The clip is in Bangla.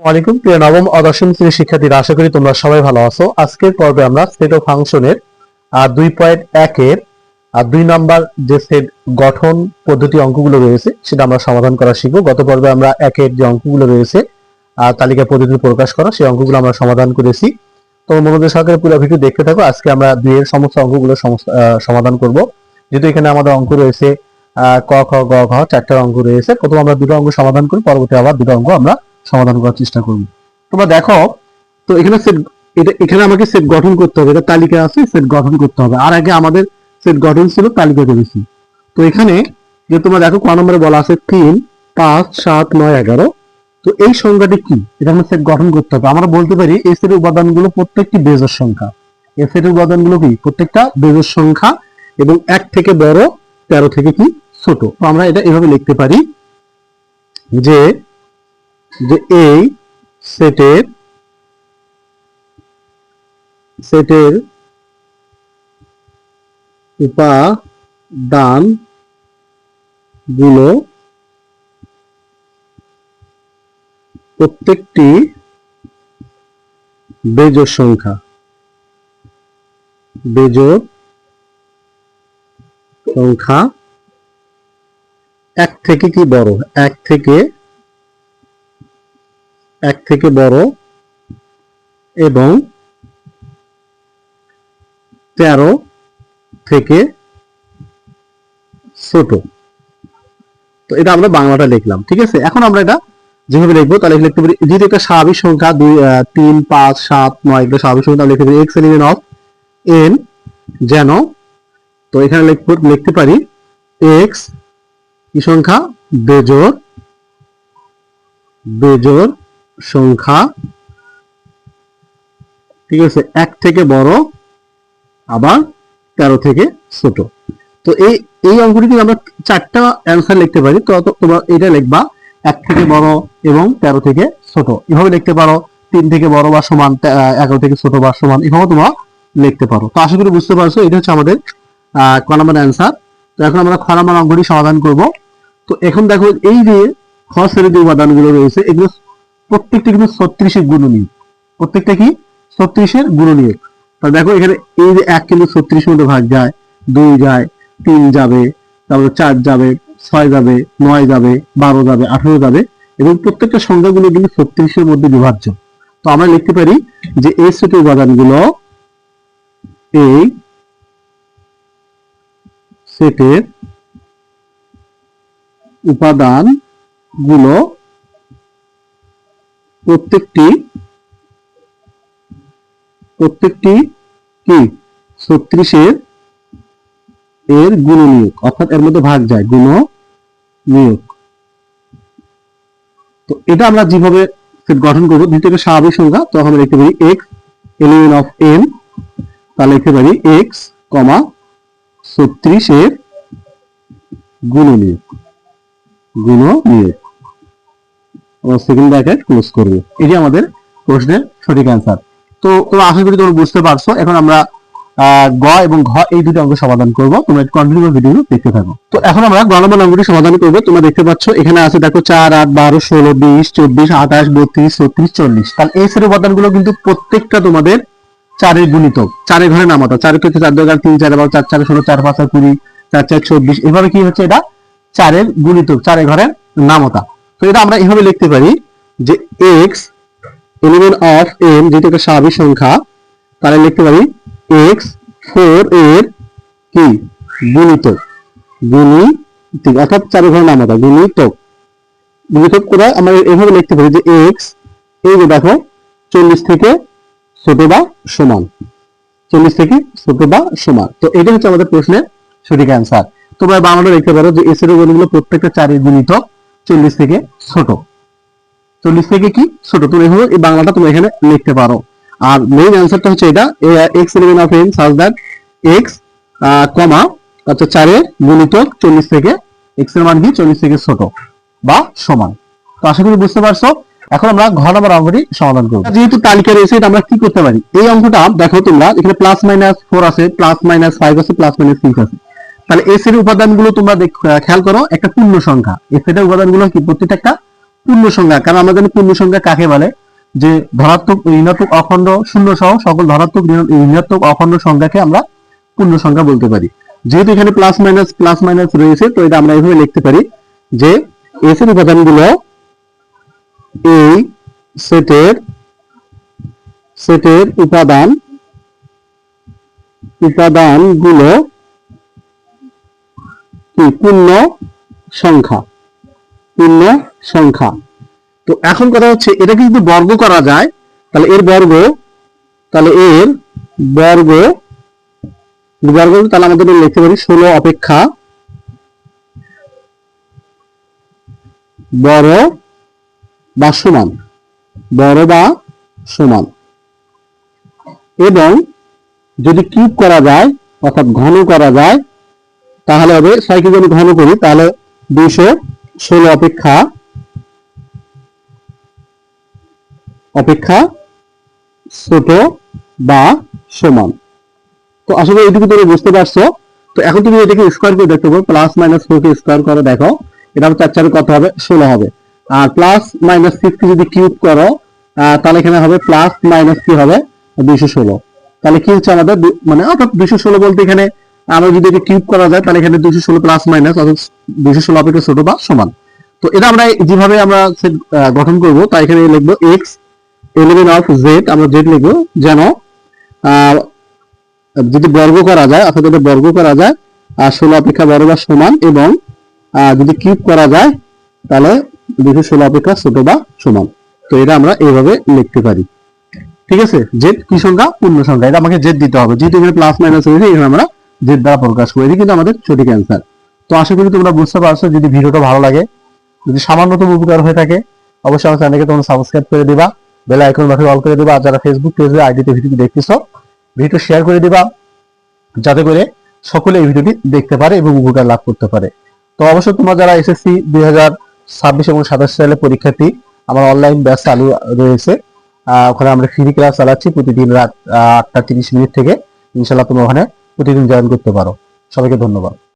ওয়ালাইকুম। প্রিয় নবম ও দশম শ্রেণীর শিক্ষার্থীরা, আশা করি তোমরা সবাই ভালো আছো। আজকের পর্বে আমরা সেট অফ ফাংশনের 2.1 এর 2 নাম্বার যে সেট গঠন পদ্ধতি অঙ্কগুলো রয়েছে সেটা আমরা সমাধান করা শিখবো। গত পর্বে আমরা 1 এর যে অঙ্কগুলো রয়েছে তালিকা পদ্ধতি প্রকাশ করা, সেই অঙ্কগুলো আমরা সমাধান করেছি। তো মনোযোগ সহকারে পুরো ভিডিও দেখতে থাকো। আজকে আমরা 2 এর সমস্ত অঙ্কগুলো সমাধান করব। যেহেতু এখানে আমাদের অঙ্ক রয়েছে ক খ গ ঘ 4টা অঙ্ক রয়েছে। প্রথম আমরা 2টা অঙ্ক সমাধান করি, পরবর্তী আবার 2টা অঙ্ক আমরা সমাধান করার চেষ্টা করব। তোমরা দেখো, তো এখানে সেট, এখানে আমাকে সেট গঠন করতে হবে। এটা তালিকা আছে, সেট গঠন করতে হবে। আর আগে আমাদের সেট গঠন ছিল তালিকা করেছি। তো এখানে যে তোমরা দেখো ক নম্বরে বলা আছে 3 5 7 9 11। তো এই সংখ্যাটি কি, এটা আমরা সেট গঠন করতে হবে। আমরা বলতে পারি এই সেটের উপাদানগুলো প্রত্যেকটি বেজোড় সংখ্যা। এই সেটের উপাদানগুলো কি, প্রত্যেকটা বেজোড় সংখ্যা এবং 1 থেকে বড়, 13 থেকে কি ছোট। তো আমরা এটা এভাবে লিখতে পারি যে এই সেটের উপাদানগুলো প্রত্যেকটি বেজোড় সংখ্যা 1 থেকে কি বড়, 1 থেকে বড় এবং 13 থেকে ছোট। তো এটা আমরা বাংলাটা লিখলাম, ঠিক আছে। এখন আমরা এটা যেভাবে লিখবো তাহলে লিখতে পারি, যেহেতু একটা স্বাভাবিক সংখ্যা 3 5 7 9 এটা স্বাভাবিক সংখ্যা, লিখতে পারি x এলিমেন্ট অফ n যেন, তো এখানে লিখতে পারি x কি সংখ্যা, বেজোড় সংখ্যা, ঠিক আছে, 1 থেকে বড় আবার 13 থেকে ছোট। তো এই অঙ্কটি আমরা 4টা অ্যান্সার লিখতে পারি। তো তোমরা এটা লিখবা 1 থেকে বড় এবং 13 থেকে ছোট, এভাবে লিখতে পারো। 3 থেকে বড় বা সমান, 11 থেকে ছোট বা সমান, এভাবে তোমরা লিখতে পারো। তো আশা করি বুঝতে পারছো, এটা হচ্ছে আমাদের ক নম্বর অ্যান্সার। তো এখন আমরা খ নম্বর অঙ্কটি সমাধান করব। তো এখন দেখো, এই যে খ শ্রেণীর যে উপাদানগুলো রয়েছে এগুলো প্রত্যেকটা কিন্তু 36 এর গুণনীয়ক। প্রত্যেকটা কি 36 এর গুণনীয়ক। তাহলে দেখো এখানে এই যে 1 কিন্তু 36 এর মধ্যে ভাগ যায়, 2 যায়, 3 যাবে, তারপরে 4 যাবে, 6 যাবে, 9 যাবে, 12 যাবে, 18 যাবে, এবং প্রত্যেকটা সংখ্যাগুলো কিন্তু 36 এর মধ্যে বিভাজ্য। তো আমরা লিখতে পারি যে এই সেটের উপাদানগুলো, এই সেটের উপাদানগুলো প্রত্যেকটি কি 36 এর গুণনীয়ক, অর্থাৎ এর মধ্যে ভাগ যায়, গুণনীয়ক। তো এটা আমরা যেভাবে সেট গঠন করব, দ্বিতীয় স্বাভাবিক সংখ্যা, তো আমরা লিখতে পারি x এলিমেন্ট অফ n, তাহলে লিখতে পারি x, 36 এর গুণনীয়ক। আমরা সেকেন্ড ব্র্যাকেট ক্লোজ করব। এটি আমাদের প্রশ্নের সঠিক অ্যান্সার। তো আশা করি তোমরা বুঝতে পারছো। এখন আমরা গ এবং ঘ এই দুটো অঙ্ক সমাধান করব। তোমরা কন্টিনিউ ভিডিও দেখতে থাকো। তো এখন আমরা গ নম্বর অঙ্কটি সমাধান করব। তোমরা দেখতে পাচ্ছ এখানে আছে, দেখো 4 8 12 16 20 24 28 32 36 40। তাহলে এই সেটের উপাদানগুলো কিন্তু প্রত্যেকটা তোমাদের 4 এর গুণিতক, 4 এর ঘরে নামাতা। 4 এর ক্ষেত্রে 4 2 3 4 12 4 4 16 4 5 20 4 4 24, এভাবে কি হচ্ছে, এটা 4 এর গুণিতক, 4 এর ঘরে নামতা। তো এটা আমরা এভাবে লিখতে পারি যে x এলিমেন্ট অফ n যেটা একটা স্বাভাবিক সংখ্যা, তাহলে লিখতে পারি x 4 এর কি গুণিতক, অর্থাৎ 4 এর ঘরে নামতা, গুণিতক করে আমরা এভাবে লিখতে পারি যে x, এই যে দেখো 40 থেকে ছোট বা সমান, 40 থেকে ছোট বা সমান। তো এটা হচ্ছে আমাদের প্রশ্নের সঠিক অ্যান্সার। তোমরা বাংলাটা লিখতে পারো যে এস এর গুণগুলো প্রত্যেকটা 4 এর গুণিতক, 40 থেকে ছোট, 40 থেকে কি ছোট। তুমি এভাবে এই বাংলাটা তুমি এখানে লিখতে পারো। আর মেইন অ্যান্সারটা হচ্ছে এটা, x element of n such that x, অর্থাৎ 4 এর গুণিতক 40 থেকে, x এর মান কি 40 থেকে ছোট বা সমান। তো আশা করি বুঝতে পারছো। এখন আমরা ঘ নম্বর অঙ্কটি সমাধান করব। যেহেতু তালিকা রয়েছে, এটা আমরা কি করতে পারি, এই অঙ্কটা দেখো তোমরা এখানে +-4 আছে, +-5 আছে, +-6 আছে। তাহলে এই সেটের উপাদানগুলো তোমরা খেয়াল করো, একটা পূর্ণ সংখ্যা। এই সেটের উপাদানগুলো কি প্রত্যেকটা একটা পূর্ণ সংখ্যা, কারণ আমরা জানি পূর্ণ সংখ্যা কাকে বলে, যে ধনাত্মক ঋণাত্মক অখণ্ড শূন্য সহ সকল ধনাত্মক ঋণাত্মক অখণ্ড সংখ্যাকে আমরা পূর্ণ সংখ্যা বলতে পারি। যেহেতু এখানে প্লাস মাইনাস রয়েছে, তো এটা আমরা এইভাবে লিখতে পারি যে এস এর উপাদানগুলো এই সেটের উপাদানগুলো কি পূর্ণ সংখ্যা। তো এখন কথা হচ্ছে এটাকে যদি বর্গ করা যায়, তাহলে এর বর্গ তাহলে আমাদের লিখতে পারি 16 অপেক্ষা বড় বা সমান, এবং যদি কিউব করা যায় অর্থাৎ ঘন করা যায় তাহলে হবে 6 কে যদি ঘন করি তাহলে 216 অপেক্ষা ছোট বা সমান। তো আসলে এইটুকু তুমি বুঝতে পারছো। তো এখন তুমি এটাকে স্কয়ার করে দেখতে পারো, প্লাস মাইনাস 4 কে স্কয়ার করে দেখো, এটা 4 কত হবে 16 হবে। আর প্লাস মাইনাস 6 কে যদি কিউব করো তাহলে এখানে হবে প্লাস মাইনাস কি হবে 216। তাহলে কি হচ্ছে আমাদের মানে অর্থাৎ 216 বলতে এখানে আমরা যদি এটা কিউব করা যায় তাহলে এখানে 216 প্লাস মাইনাস অর্থাৎ 216 অপেক্ষা ছোট বা সমান। তো এটা আমরা যেভাবে আমরা সেট গঠন করব, তাই এখানে লিখবো x এলিমেন্ট অফ z, আমরা z লিখবো যেন যদি বর্গ করা যায় অর্থাৎ এটা বর্গ করা যায় 16 অপেক্ষা বড় বা সমান, এবং যদি কিউব করা যায় তাহলে 216 অপেক্ষা ছোট বা সমান। তো এটা আমরা এইভাবে লিখতে পারি। ঠিক আছে, জেড কি সংখ্যা পূর্ণ সংখ্যা, এটা আমাকে জেড দিতে হবে, যেহেতু এখানে প্লাস মাইনাস হয়েছে এখানে আমরা জেড দ্বারা প্রকাশ করি। এটা কিন্তু আমাদের সঠিক অ্যান্সার। তো আশা করি তোমরা বুঝতে পারছো। যদি ভিডিওটা ভালো লাগে, যদি সামান্যতম উপকার হয়ে থাকে, অবশ্যই আমার চ্যানেলকে তোমরা সাবস্ক্রাইব করে দিবা, বেল আইকন বাটন অল করে দিবা। আর যারা ফেসবুক পেজে আইডিতে ভিডিওটি দেখতেছো, ভিডিও শেয়ার করে দিবা যাতে করে সকলে এই ভিডিওটি দেখতে পারে এবং উপকার লাভ করতে পারে। তো অবশ্যই তোমরা যারা এসএসসি 2026 এবং 27 সালের পরীক্ষার্থী, আমার অনলাইন ব্যাচ চালু রয়েছে, ওখানে আমরা ফ্রি ক্লাস চালাচ্ছি প্রতিদিন রাত 8টা 30 মিনিট থেকে। ইনশাআল্লাহ তোমরা ওখানে প্রতিদিন জয়েন করতে পারো। সবাইকে ধন্যবাদ।